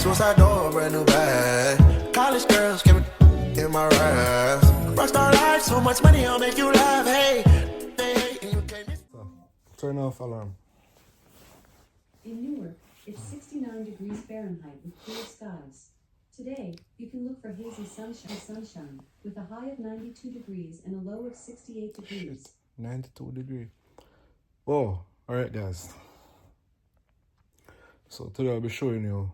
Suicide door, brand new bag. College girls give it in my raps. Rockstar life, so much money, I'll make you laugh. Hey, and you can't miss. Turn off alarm. In Newark, it's 69 degrees Fahrenheit with clear skies. Today, you can look for hazy sunshine with a high of 92 degrees and a low of 68 degrees. Shit, 92 degrees. Oh, alright guys. So today I'll be showing you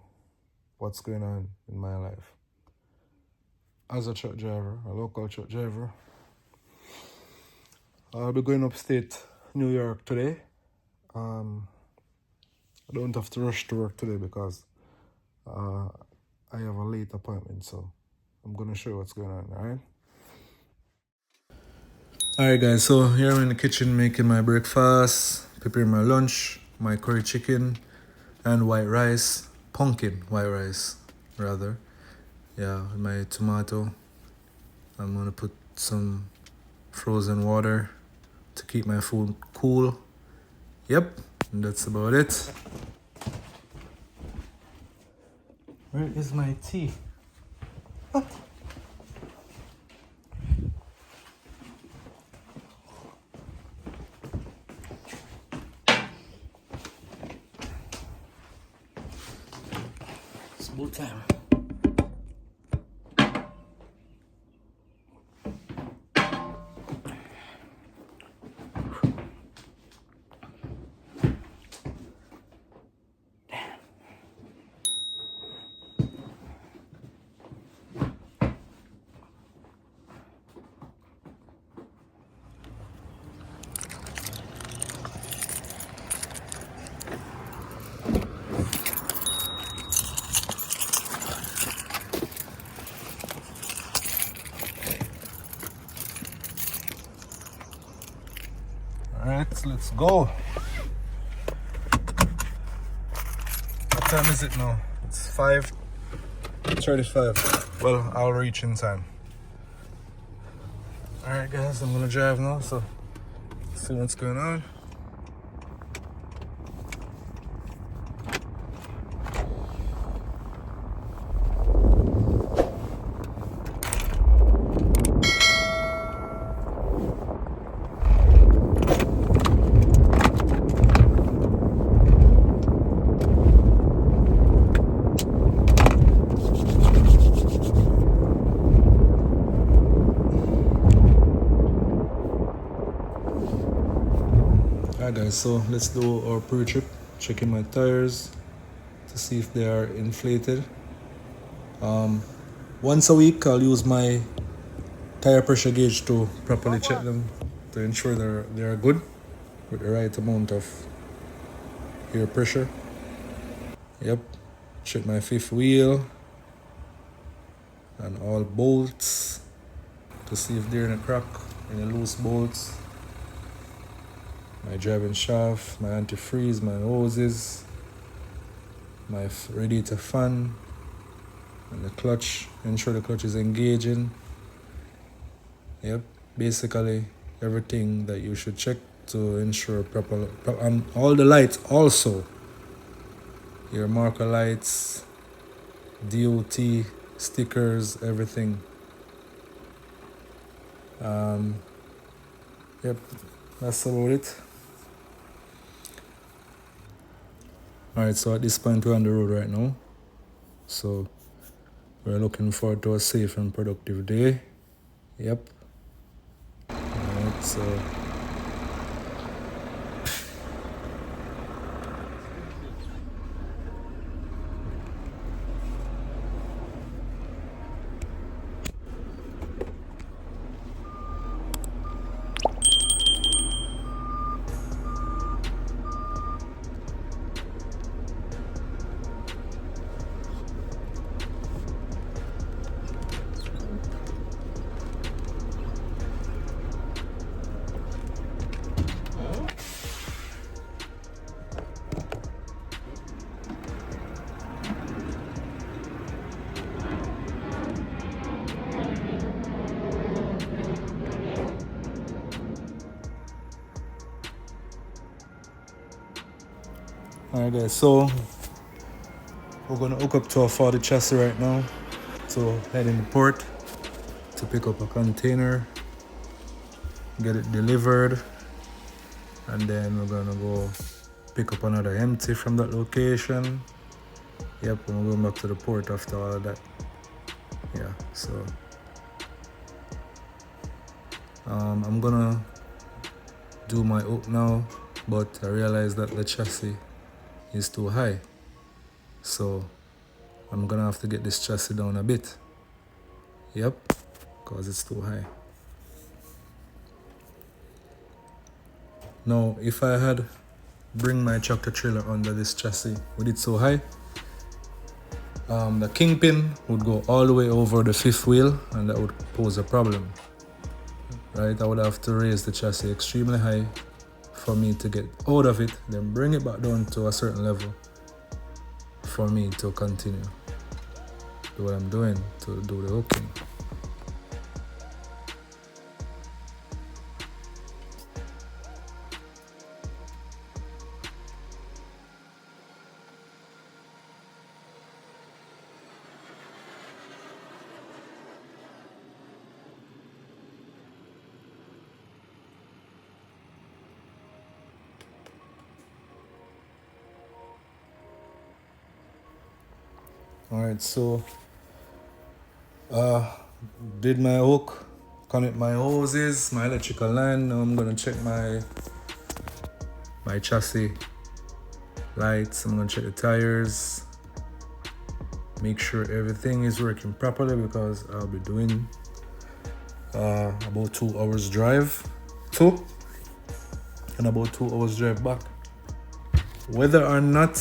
what's going on in my life. As a truck driver, a local truck driver, I'll be going upstate New York today. I don't have to rush to work today because I have a late appointment, so I'm gonna show you what's going on, alright? Alright guys, so here I'm in the kitchen making my breakfast, preparing my lunch, my curry chicken and white rice, pumpkin white rice rather. Yeah, my tomato. I'm gonna put some frozen water to keep my food cool. Yep, and that's about it. Where is my tea? What? It's about time. Alright, let's go. What time is it now? It's 5:35. Well, I'll reach in time. Alright guys, I'm gonna drive now, so see what's going on. Alright guys, so let's do our pre-trip, checking my tires to see if they are inflated. Once a week I'll use my tire pressure gauge to properly check them to ensure they are good with the right amount of air pressure. Yep, check my fifth wheel and all bolts to see if they're in a crack, any loose bolts. My driving shaft, my antifreeze, my hoses, my radiator fan, and the clutch. Ensure the clutch is engaging. Yep, basically everything that you should check to ensure proper and all the lights also. Your marker lights, DOT stickers, everything. Yep, that's about it. Alright, so at this point we're on the road right now. So we're looking forward to a safe and productive day. Yep. Alright, so alright guys, so We're gonna hook up to a 40 chassis right now to head in the port to pick up a container, get it delivered, and then we're gonna go pick up another empty from that location. Yep, and we're going back to the port after all of that. Yeah, so I'm gonna do my hook now, but I realized that the chassis is too high, so I'm gonna have to get this chassis down a bit. Yep, because it's too high. Now if I had bring my tractor trailer under this chassis with it so high, the kingpin would go all the way over the fifth wheel, and that would pose a problem, right? I would have to raise the chassis extremely high for me to get out of it, then bring it back down to a certain level for me to continue do what I'm doing to do the hooking. Alright, so did my hook, connect my hoses, my electrical line. Now I'm gonna check my chassis lights. I'm gonna check the tires, make sure everything is working properly, because I'll be doing about 2 hours drive and about 2 hours drive back. Whether or not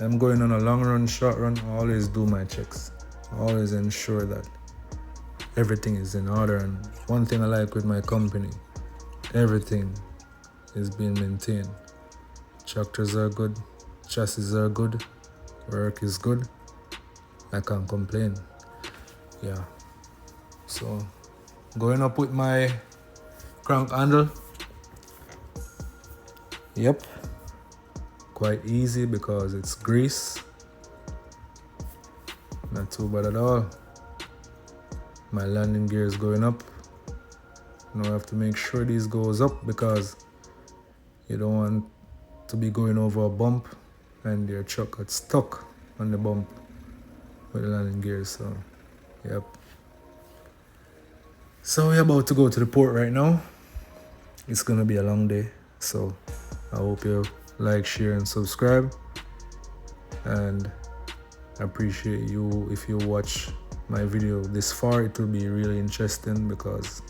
I'm going on a long run, short run, I always do my checks. I always ensure that everything is in order. And one thing I like with my company, everything is being maintained. Tractors are good, chassis are good, work is good. I can't complain. Yeah. So going up with my crank handle. Yep. Quite easy because it's grease. Not too bad at all. My landing gear is going up. Now I have to make sure these goes up, because you don't want to be going over a bump and your truck gets stuck on the bump with the landing gear. So yep. So we're about to go to the port right now. It's gonna be a long day, so I hope you like, share, and subscribe. And I appreciate you if you watch my video this far. It will be really interesting, because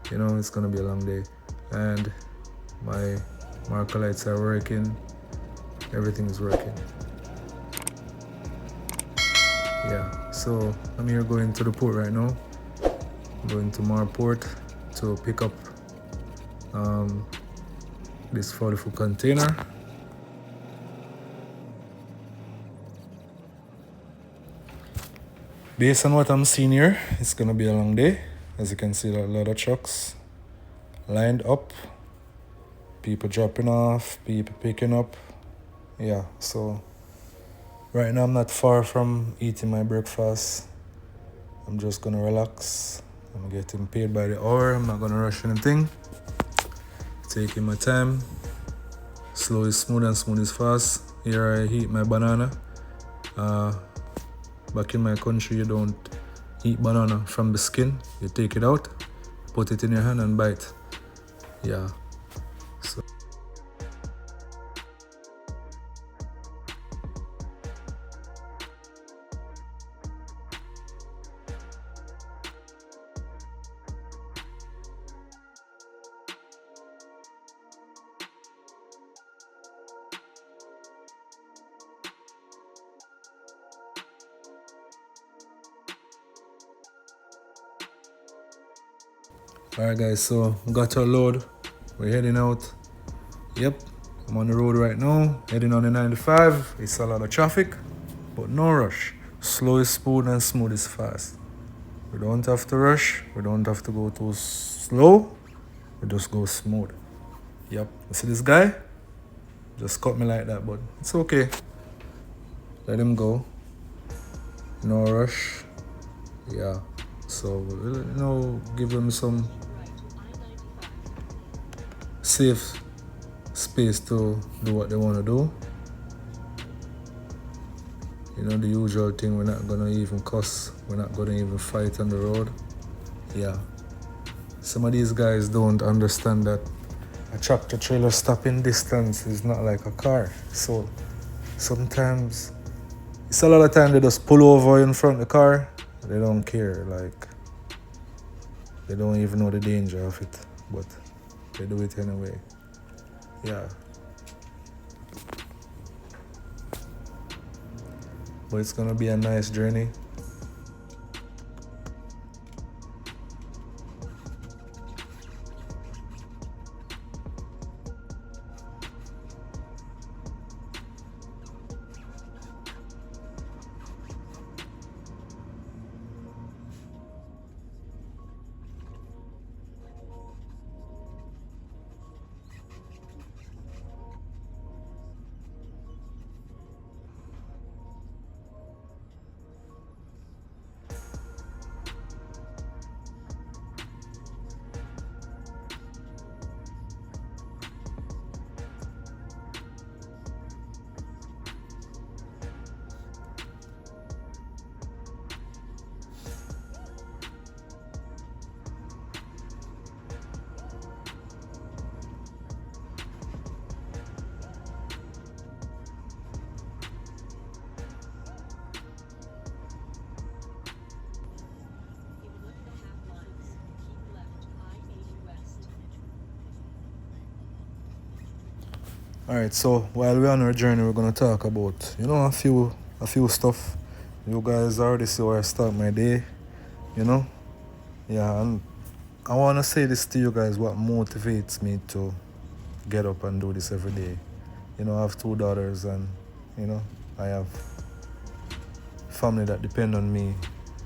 you know it's gonna be a long day. And my marker lights are working. Everything is working. Yeah, so I'm here going to the port right now. I'm going to Marport to pick up this 40-foot container. Based on what I'm seeing here, it's gonna be a long day. As you can see, a lot of trucks lined up, people dropping off, people picking up. Yeah, so right now I'm not far from eating my breakfast. I'm just gonna relax. I'm getting paid by the hour. I'm not gonna rush anything. Taking my time. Slow is smooth and smooth is fast. Here I eat my banana. Back in my country, you don't eat banana from the skin. You take it out, put it in your hand and bite. Yeah. So alright guys, so got our load. We're heading out. Yep, I'm on the road right now, heading on the 95. It's a lot of traffic, but no rush. Slow is smooth and smooth is fast. We don't have to rush. We don't have to go too slow. We just go smooth. Yep, you see this guy? Just cut me like that, but it's okay. let him go. No rush. Yeah. So, give them some safe space to do what they want to do. The usual thing, we're not gonna even cuss, we're not gonna even fight on the road. Yeah. Some of these guys don't understand that a tractor trailer stopping distance is not like a car. So sometimes, it's a lot of time they just pull over in front of the car. They don't care, like, they don't even know the danger of it, but they do it anyway. Yeah. But it's gonna be a nice journey. Alright, so while we're on our journey, we're gonna talk about, a few stuff. You guys already see where I start my day, Yeah, and I wanna say this to you guys, what motivates me to get up and do this every day. I have 2 daughters and, I have family that depend on me,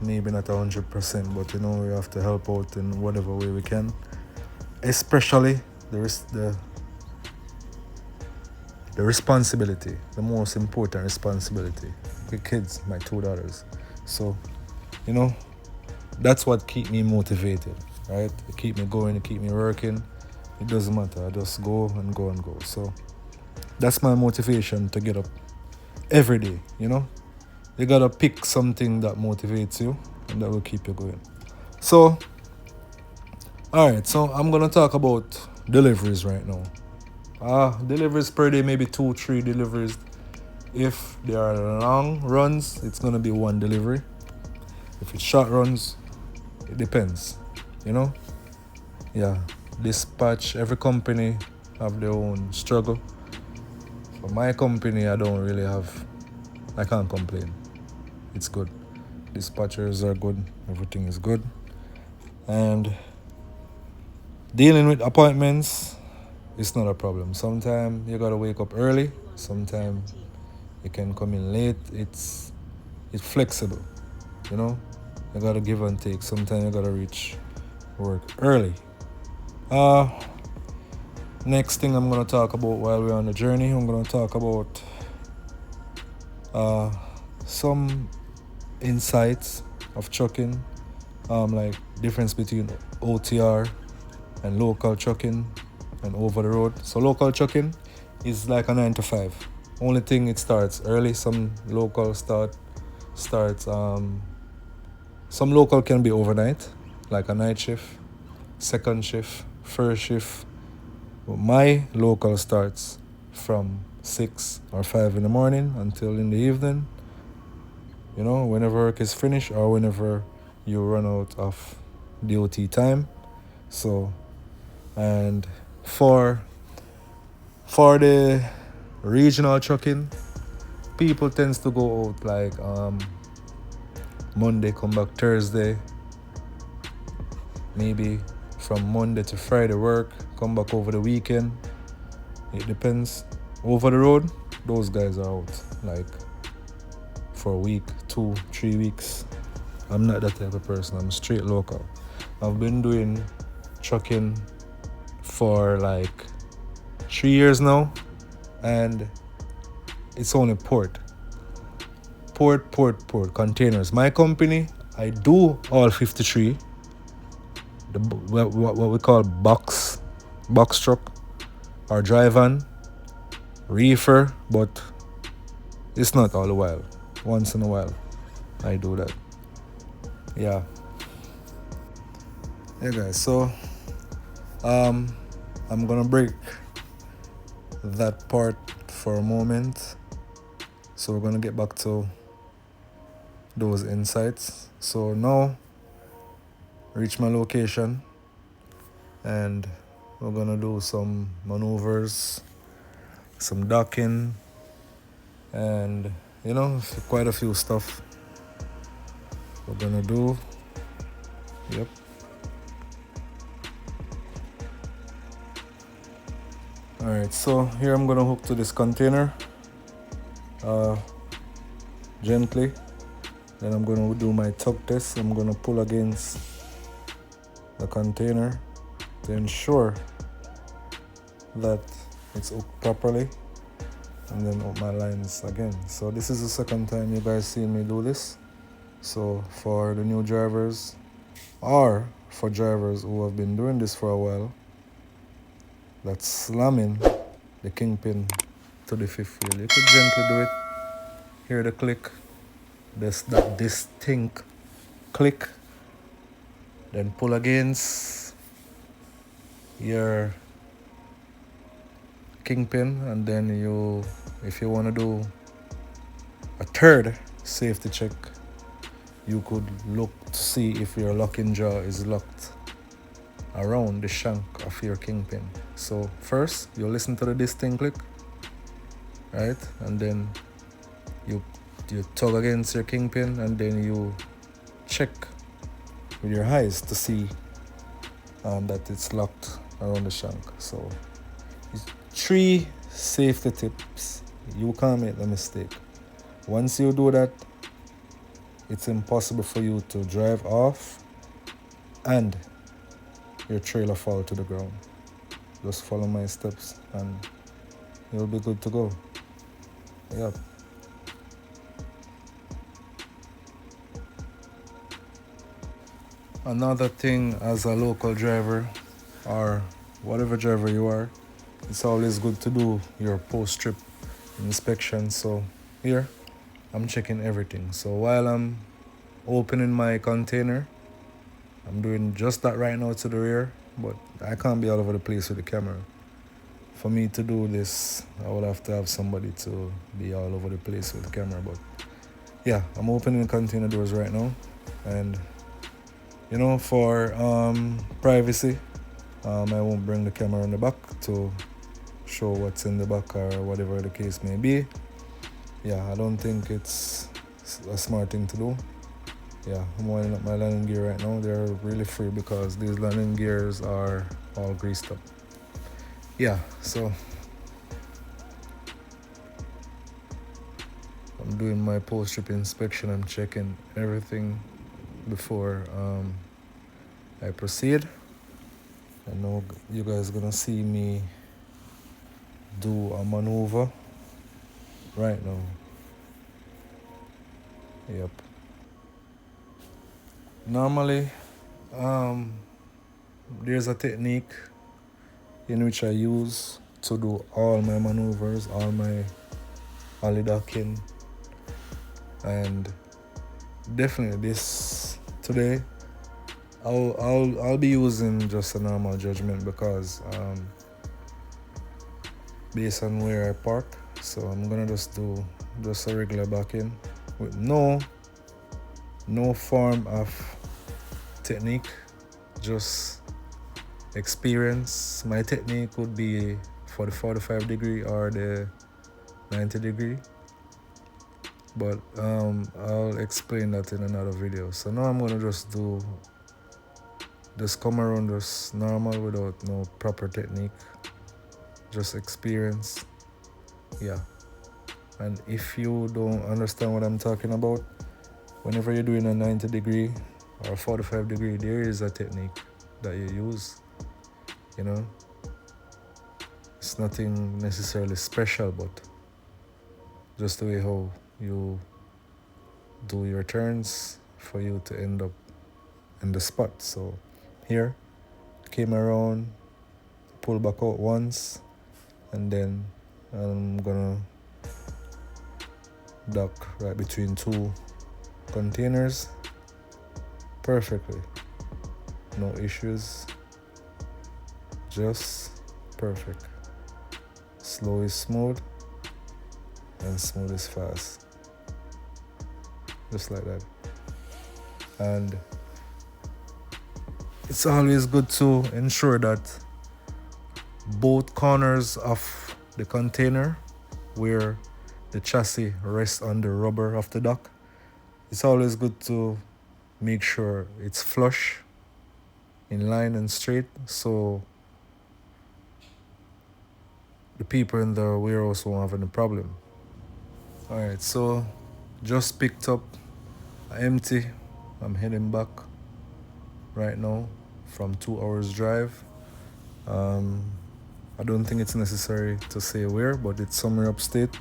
maybe not 100%, but we have to help out in whatever way we can. Especially the responsibility, the most important responsibility. The kids, my 2 daughters. So, that's what keep me motivated, right? It keep me going, it keep me working. It doesn't matter. I just go and go and go. So that's my motivation to get up every day, You gotta pick something that motivates you and that will keep you going. So, alright, so I'm gonna talk about deliveries right now. Deliveries per day, maybe 2-3 deliveries. If they are long runs, it's gonna be 1 delivery. If it's short runs, it depends, Yeah, dispatch, every company have their own struggle. For my company, I can't complain. It's good. Dispatchers are good, everything is good. And dealing with appointments, it's not a problem. Sometimes you gotta wake up early. Sometimes you can come in late. It's flexible, You gotta give and take. Sometimes you gotta reach work early. Next thing I'm gonna talk about while we're on the journey, I'm gonna talk about some insights of trucking, like difference between OTR and local trucking and over the road. So local trucking is like a 9 to 5. Only thing, it starts early. Some local starts some local can be overnight, like a night shift, second shift, first shift. But my local starts from 6 or 5 in the morning until in the evening, whenever work is finished or whenever you run out of DOT time. So, and for the regional trucking, people tends to go out like Monday, come back Thursday, maybe from Monday to Friday work, come back over the weekend. It depends. Over the road, those guys are out like for a week, 2-3 weeks. I'm not that type of person. I'm straight local. I've been doing trucking for like 3 years now, and it's only port. port containers. My company, I do all 53, what we call box truck or dry van, reefer, but it's not all the while. Once in a while, I do that. Yeah. Yeah, guys. So, I'm gonna break that part for a moment. So we're gonna get back to those insights. So now, reach my location, and we're gonna do some maneuvers, some docking, and quite a few stuff we're gonna do. Yep. Alright, so here I'm gonna hook to this container gently. Then I'm gonna do my tug test. I'm gonna pull against the container to ensure that it's hooked properly, and then hook my lines again. So this is the second time you guys see me do this. So for the new drivers, or for drivers who have been doing this for a while, that's slamming the kingpin to the fifth wheel. You could gently do it. Hear the click. There's that distinct click. Then pull against your kingpin, and then if you want to do a third safety check, you could look to see if your locking jaw is locked around the shank of your kingpin. So first, you listen to the distinct click, right? And then you tug against your kingpin, and then you check with your eyes to see that it's locked around the shank. So 3 safety tips. You can't make the mistake. Once you do that, it's impossible for you to drive off and your trailer fall to the ground. Just follow my steps and you'll be good to go. Yep. Another thing, as a local driver or whatever driver you are, it's always good to do your post-trip inspection. So here I'm checking everything. So while I'm opening my container, I'm doing just that right now to the rear, but I can't be all over the place with the camera. For me to do this, I would have to have somebody to be all over the place with the camera. But yeah, I'm opening the container doors right now, and for privacy, I won't bring the camera in the back to show what's in the back or whatever the case may be. Yeah, I don't think it's a smart thing to do. Yeah, I'm winding up my landing gear right now. They're really free because these landing gears are all greased up. Yeah, so I'm doing my post-trip inspection. I'm checking everything before I proceed. I know you guys are gonna see me do a maneuver right now. Yep. Normally, there's a technique in which I use to do all my maneuvers, all my ollie docking, and definitely this today I'll be using just a normal judgment because based on where I park. So I'm gonna just do just a regular backing with no form of technique, just experience. My technique would be for the 45 degree or the 90 degree, but I'll explain that in another video. So now I'm gonna just come around just normal without no proper technique, just experience. Yeah. And if you don't understand what I'm talking about, whenever you're doing a 90 degree or 45 degree, there is a technique that you use. It's nothing necessarily special, but just the way how you do your turns for you to end up in the spot. So here, came around, pull back out once, and then I'm gonna dock right between two containers perfectly. No issues, just perfect. Slow is smooth and smooth is fast, just like that. And it's always good to ensure that both corners of the container where the chassis rests on the rubber of the dock, it's always good to make sure it's flush, in line and straight, so the people in the warehouse won't have any problem. Alright, so just picked up empty. I'm heading back right now from 2 hours drive. I don't think it's necessary to say where, but it's somewhere upstate.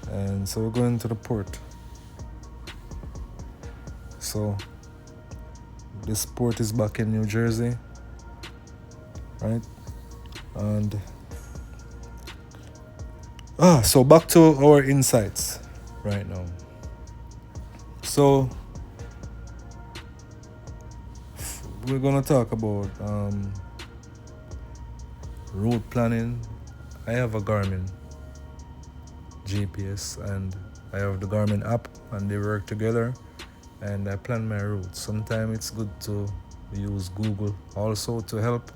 And so we're going to the port. So this port is back in New Jersey, right? And so back to our insights right now. So we're gonna talk about route planning. I have a Garmin GPS and I have the Garmin app, and they work together, and I plan my route. Sometimes it's good to use Google also to help.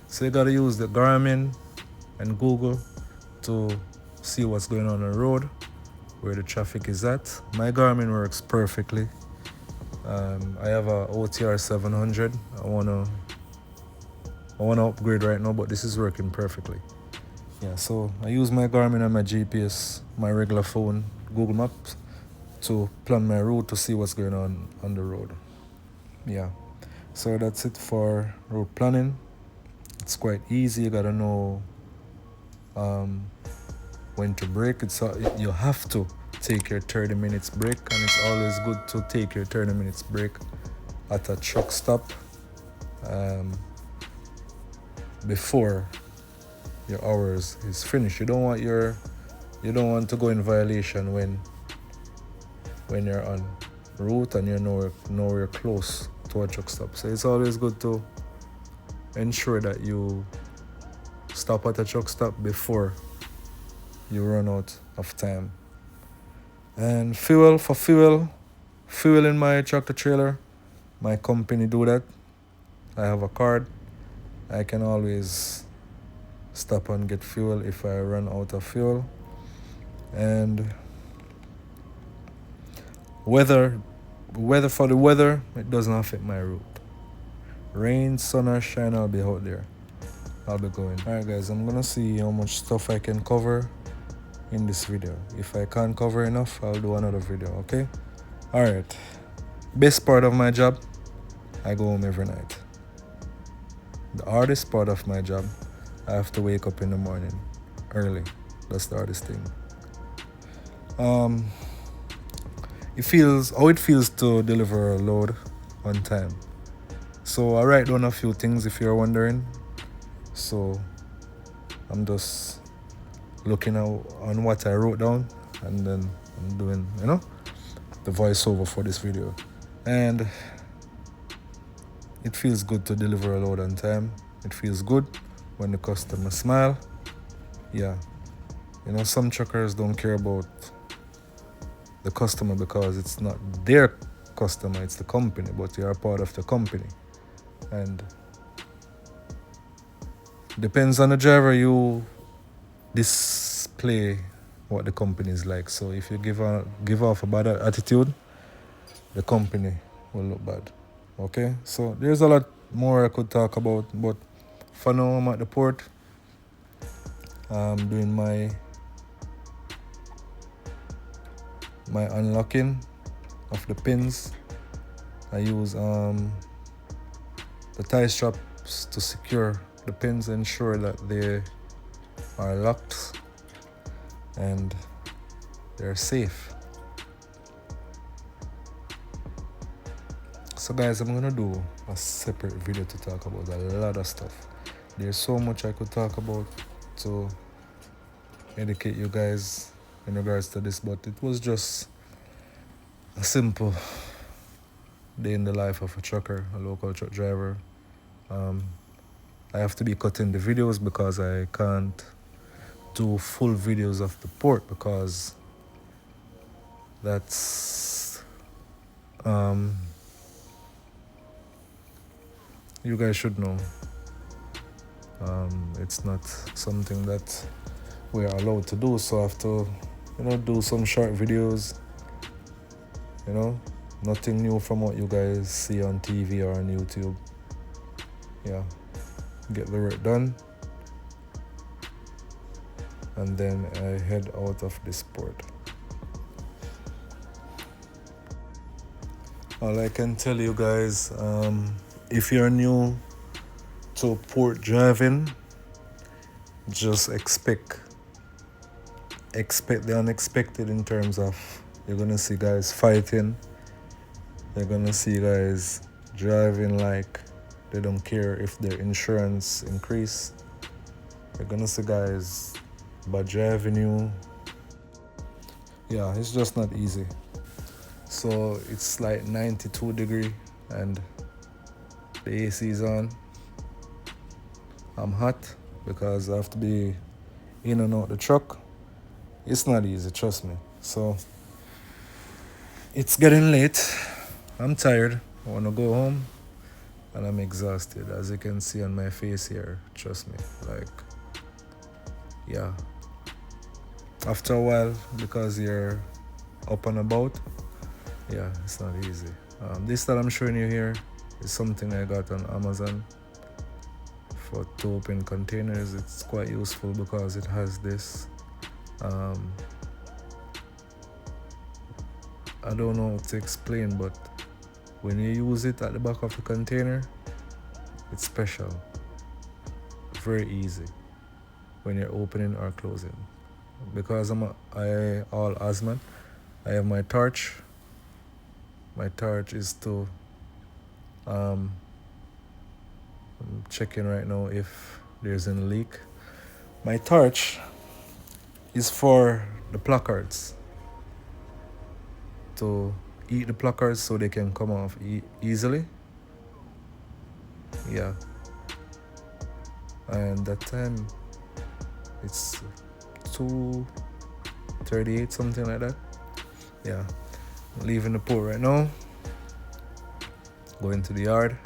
So you gotta use the Garmin and Google to see what's going on the road, where the traffic is at. My Garmin works perfectly. I have a OTR 700. I wanna upgrade right now, but this is working perfectly. Yeah, so I use my Garmin and my GPS, my regular phone, Google Maps, to plan my route to see what's going on the road. Yeah, so that's it for route planning. It's quite easy. You gotta know when to brake. You have to take your 30 minutes break, and it's always good to take your 30 minutes break at a truck stop before your hours is finished. You don't want to go in violation when you're on route and you're nowhere close to a truck stop. So it's always good to ensure that you stop at a truck stop before you run out of time. And fuel in my tractor trailer, my company do that. I have a card. I can always stop and get fuel if I run out of fuel. And weather, it doesn't affect my route. Rain, sun or shine, I'll be out there. I'll be going. Alright guys, I'm gonna see how much stuff I can cover in this video. If I can't cover enough, I'll do another video, okay? Alright. Best part of my job, I go home every night. The hardest part of my job, I have to wake up in the morning early. That's the hardest thing. It feels to deliver a load on time. So I write down a few things if you're wondering. So I'm just looking on what I wrote down, and then I'm doing, the voiceover for this video. And it feels good to deliver a load on time. It feels good when the customer smile. Yeah. Some truckers don't care about the customer because it's not their customer, it's the company, but you are part of the company. And depends on the driver, you display what the company is like. So if you give off a bad attitude, the company will look bad. Okay, so there's a lot more I could talk about, but for now I'm at the port. I'm doing my unlocking of the pins. I use the tie straps to secure the pins, ensure that they are locked and they're safe. So guys, I'm gonna do a separate video to talk about a lot of stuff. There's so much I could talk about to educate you guys in regards to this, but it was just a simple day in the life of a trucker, a local truck driver. I have to be cutting the videos because I can't do full videos of the port because that's you guys should know it's not something that we're allowed to do, so I have to do some short videos, nothing new from what you guys see on TV or on YouTube. Yeah, get the work done and then I head out of this port. All I can tell you guys, if you're new to port driving, just expect the unexpected in terms of you're gonna see guys fighting, you're gonna see guys driving like they don't care if their insurance increase, you're gonna see guys bad driving you. Yeah, it's just not easy. So it's like 92 degree and the AC is on. I'm hot because I have to be in and out the truck. It's not easy, trust me. So it's getting late. I'm tired. I want to go home and I'm exhausted, as you can see on my face here. Trust me, like, yeah. After a while, because you're up and about, yeah, it's not easy. This that I'm showing you here is something I got on Amazon for to open containers. It's quite useful because it has this. I don't know how to explain, but when you use it at the back of the container, it's special. Very easy when you're opening or closing. Because I all asthma, I have my torch. My torch is to I'm checking right now if there's any leak. My torch is for the placards, to eat the placards so they can come off easily. Yeah, and that time it's 2:38, something like that. Yeah, I'm leaving the port right now, going to the yard,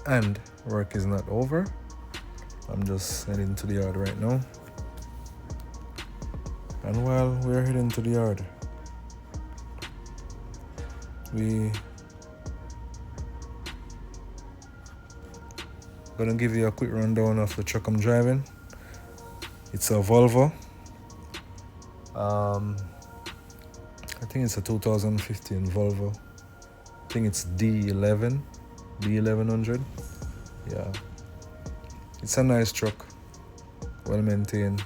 and work is not over. I'm just heading to the yard right now. And while we're heading to the yard, we gonna give you a quick rundown of the truck I'm driving. It's a Volvo. I think it's a 2015 Volvo. I think it's D1100. Yeah, it's a nice truck, well maintained.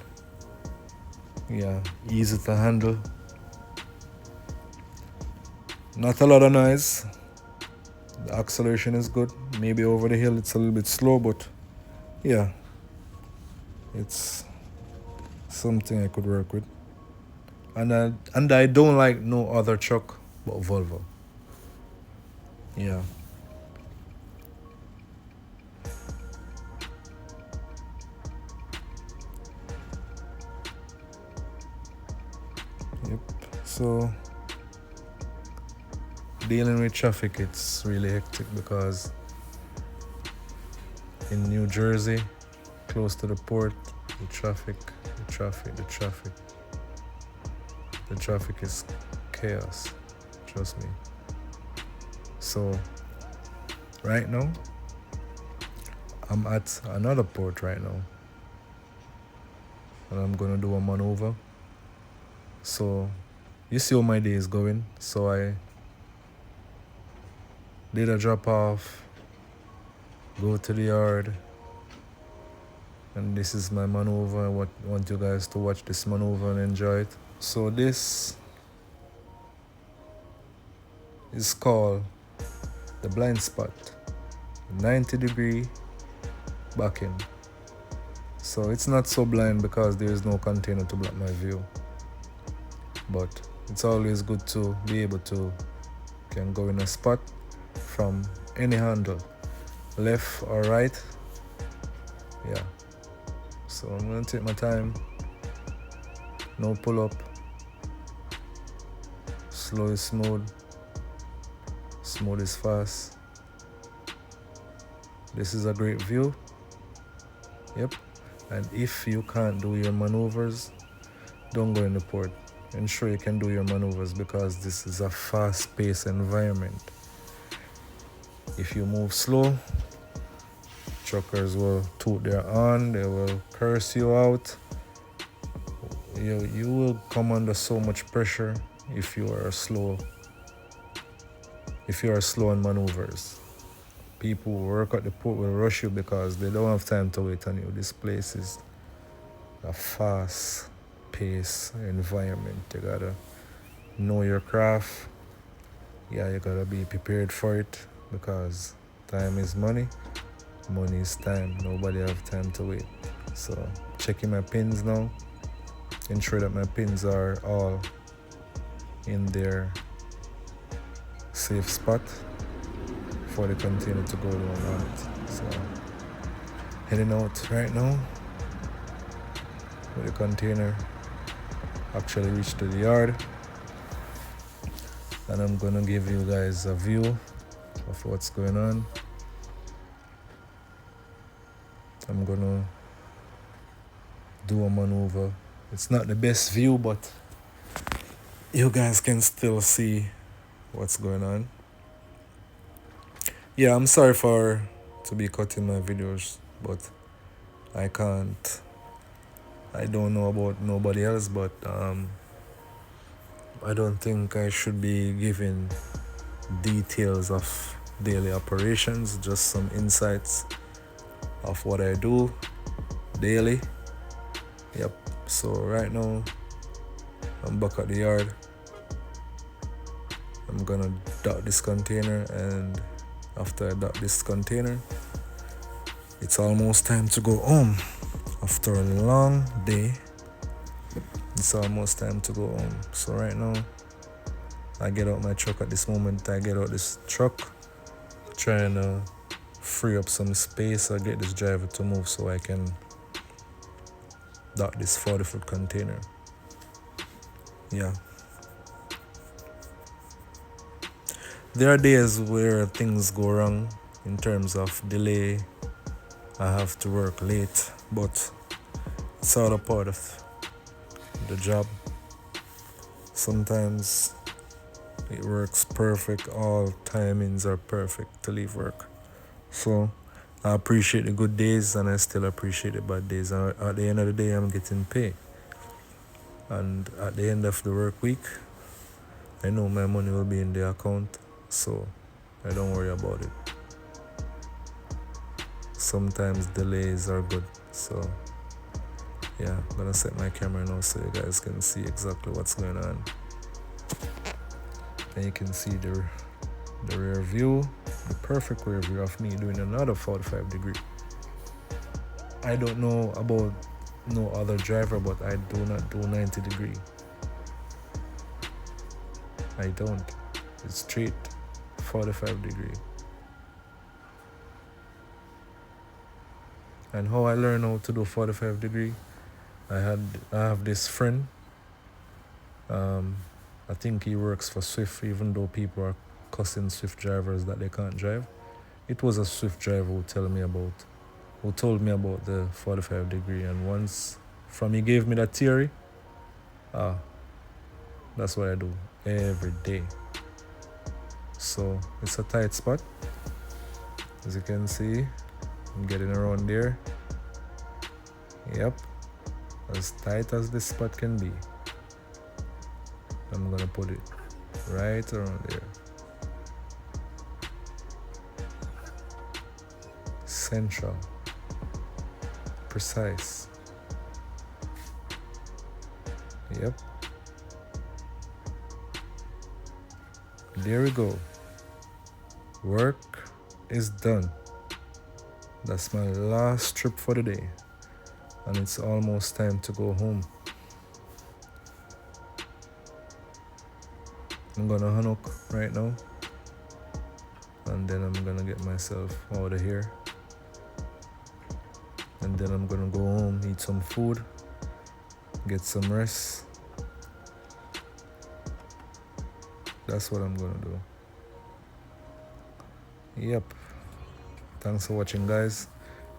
Yeah, easy to handle. Not a lot of noise. The acceleration is good. Maybe over the hill it's a little bit slow, but yeah, it's something I could work with. And I don't like no other truck but Volvo. Yeah. Yep. So dealing with traffic, it's really hectic because in New Jersey, close to the port, the traffic is chaos, trust me. So right now I'm at another port right now and I'm gonna do a maneuver. So you see how my day is going. So I did a drop off, go to the yard, and this is my maneuver. I want you guys to watch this maneuver and enjoy it. So this is called the blind spot. 90-degree backing. So it's not so blind because there is no container to block my view. But it's always good to be able to can go in a spot from any handle, left or right. Yeah. So I'm gonna take my time. No pull up. Slow is smooth. Smooth is fast. This is a great view. Yep. And if you can't do your maneuvers, don't go in the port. Ensure you can do your maneuvers because this is a fast-paced environment. If you move slow, truckers will toot their horn, they will curse you out. You will come under so much pressure if you are slow. If you are slow on maneuvers. People who work at the port will rush you because they don't have time to wait on you. This place is a fast-paced environment. You gotta know your craft. Yeah, you gotta be prepared for it because time is money. Money is time. Nobody have time to wait. So checking my pins now. Ensure that my pins are all in their safe spot for the container to go down on it. So heading out right now with the container actually reached to the yard, and I'm gonna give you guys a view of what's going on. I'm gonna do a maneuver. It's not the best view, but you guys can still see what's going on. Yeah, I'm sorry to be cutting my videos, but I can't. I don't know about nobody else, but I don't think I should be giving details of daily operations, just some insights of what I do daily. Yep. So right now I'm back at the yard. I'm gonna dock this container, and after I dock this container, it's almost time to go home. After a long day, it's almost time to go home. So right now, I get out my truck at this moment. I get out this truck, trying to free up some space or get this driver to move so I can dock this 40-foot container. Yeah. There are days where things go wrong in terms of delay. I have to work late, but it's all a part of the job. Sometimes it works perfect. All timings are perfect to leave work. So I appreciate the good days, and I still appreciate the bad days. And at the end of the day, I'm getting paid. And at the end of the work week, I know my money will be in the account, so I don't worry about it. Sometimes delays are good. So yeah, I'm gonna set my camera now so you guys can see exactly what's going on. And you can see the rear view, the perfect rear view of me doing another 45 degree. I don't know about no other driver, but I do not do 90 degree. I don't. It's straight 45 degree. And how I learned how to do 45 degree, I have this friend. I think he works for Swift, even though people are cussing Swift drivers that they can't drive. It was a Swift driver who told me about the 45 degree, and once he gave me that theory, that's what I do every day. So it's a tight spot, as you can see. I'm getting around there. Yep, as tight as this spot can be. I'm gonna put it right around there. Central. Precise. Yep. There we go. Work is done. That's my last trip for the day. And it's almost time to go home. I'm gonna hanok right now. And then I'm gonna get myself out of here. And then I'm gonna go home, eat some food, get some rest. That's what I'm gonna do. Yep. Thanks for watching, guys.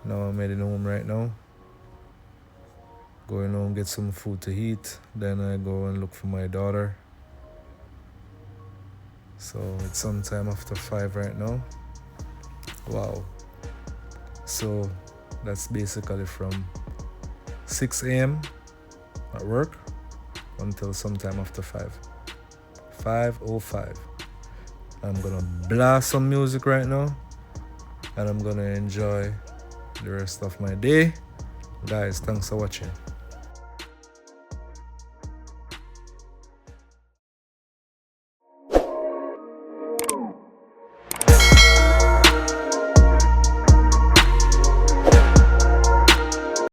Now I'm heading home right now. Going home, get some food to eat. Then I go and look for my daughter. So it's sometime after 5 right now. Wow. So that's basically from 6 a.m. at work until sometime after 5. 5:05. I'm gonna blast some music right now and I'm gonna enjoy the rest of my day. Guys, thanks for watching.